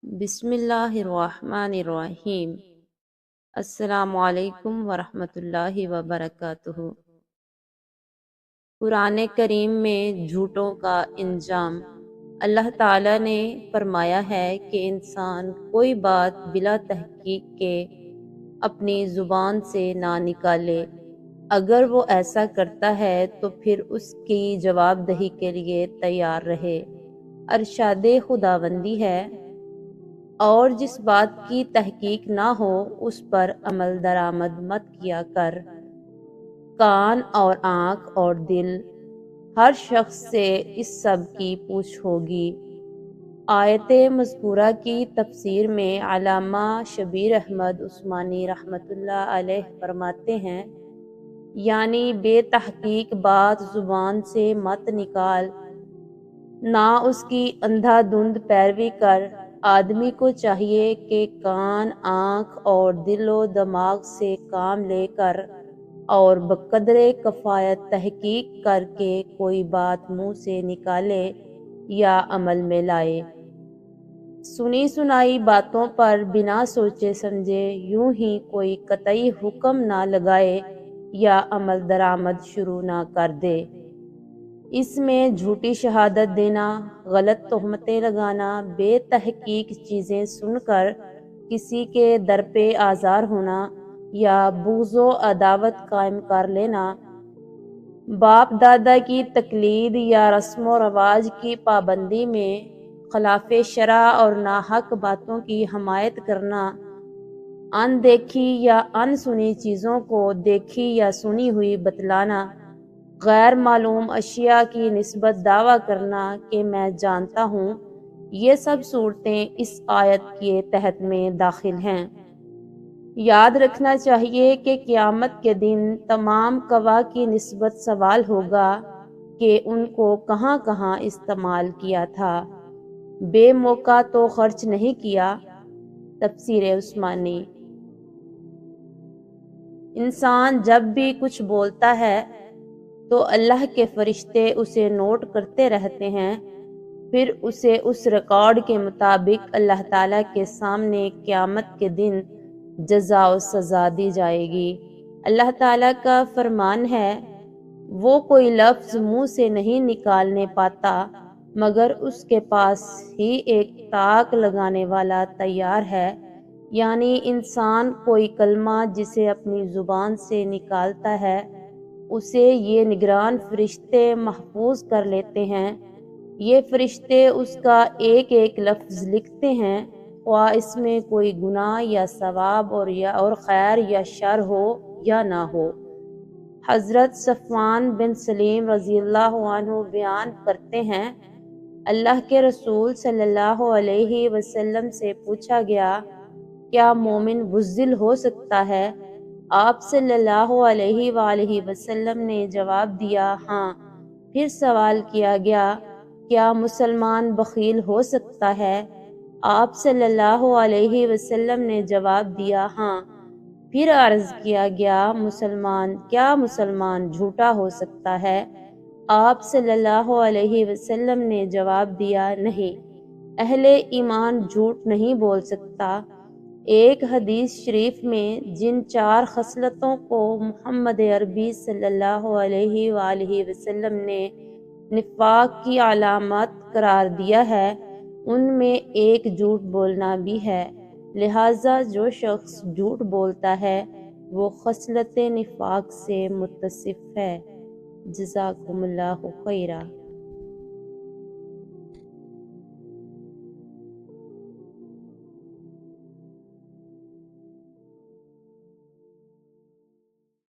بسم اللہ الرحمن الرحیم۔ السلام علیکم ورحمۃ اللہ وبرکاتہ۔ قرآن کریم میں جھوٹوں کا انجام۔ اللہ تعالیٰ نے فرمایا ہے کہ انسان کوئی بات بلا تحقیق کے اپنی زبان سے نہ نکالے۔ اگر وہ ایسا کرتا ہے تو پھر اس کی جواب دہی کے لیے تیار رہے۔ ارشاد خداوندی ہے، اور جس بات کی تحقیق نہ ہو اس پر عمل درآمد مت کیا کر۔ کان اور آنکھ اور دل، ہر شخص سے اس سب کی پوچھ ہوگی۔ آیت مذکورہ کی تفسیر میں علامہ شبیر احمد عثمانی رحمۃ اللہ علیہ فرماتے ہیں، یعنی بے تحقیق بات زبان سے مت نکال، نہ اس کی اندھا دھند پیروی کر۔ آدمی کو چاہیے کہ کان، آنکھ اور دل و دماغ سے کام لے کر اور بقدر کفایت تحقیق کر کے کوئی بات منہ سے نکالے یا عمل میں لائے۔ سنی سنائی باتوں پر بنا سوچے سمجھے یوں ہی کوئی قطعی حکم نہ لگائے یا عمل درآمد شروع نہ کر دے۔ اس میں جھوٹی شہادت دینا، غلط تہمتیں لگانا، بے تحقیق چیزیں سن کر کسی کے در پہ آزار ہونا یا بغض و عداوت قائم کر لینا، باپ دادا کی تقلید یا رسم و رواج کی پابندی میں خلاف شرع اور ناحق باتوں کی حمایت کرنا، ان دیکھی یا ان سنی چیزوں کو دیکھی یا سنی ہوئی بتلانا، غیر معلوم اشیاء کی نسبت دعویٰ کرنا کہ میں جانتا ہوں، یہ سب صورتیں اس آیت کے تحت میں داخل ہیں۔ یاد رکھنا چاہیے کہ قیامت کے دن تمام گواہ کی نسبت سوال ہوگا کہ ان کو کہاں کہاں استعمال کیا تھا، بے موقع تو خرچ نہیں کیا۔ تفسیر عثمانی۔ انسان جب بھی کچھ بولتا ہے تو اللہ کے فرشتے اسے نوٹ کرتے رہتے ہیں، پھر اسے اس ریکارڈ کے مطابق اللہ تعالیٰ کے سامنے قیامت کے دن جزا و سزا دی جائے گی۔ اللہ تعالیٰ کا فرمان ہے، وہ کوئی لفظ منہ سے نہیں نکالنے پاتا مگر اس کے پاس ہی ایک طاق لگانے والا تیار ہے، یعنی انسان کوئی کلمہ جسے اپنی زبان سے نکالتا ہے اسے یہ نگران فرشتے محفوظ کر لیتے ہیں۔ یہ فرشتے اس کا ایک ایک لفظ لکھتے ہیں، خواہ اس میں کوئی گناہ یا ثواب اور خیر یا شر ہو یا نہ ہو۔ حضرت صفوان بن سلیم رضی اللہ عنہ بیان کرتے ہیں، اللہ کے رسول صلی اللہ علیہ وسلم سے پوچھا گیا، کیا مومن بزدل ہو سکتا ہے؟ آپ صلی اللہ علیہ وآلہ وسلم نے جواب دیا، ہاں۔ پھر سوال کیا گیا، کیا مسلمان بخیل ہو سکتا ہے؟ آپ صلی اللہ علیہ وسلم نے جواب دیا، ہاں۔ پھر عرض کیا گیا، کیا مسلمان جھوٹا ہو سکتا ہے؟ آپ صلی اللہ علیہ وسلم نے جواب دیا، نہیں، اہل ایمان جھوٹ نہیں بول سکتا۔ ایک حدیث شریف میں جن 4 خصلتوں کو محمد عربی صلی اللہ علیہ وآلہ وسلم نے نفاق کی علامات قرار دیا ہے، ان میں ایک جھوٹ بولنا بھی ہے، لہٰذا جو شخص جھوٹ بولتا ہے وہ خصلت نفاق سے متصف ہے۔ جزاکم اللہ خیرا۔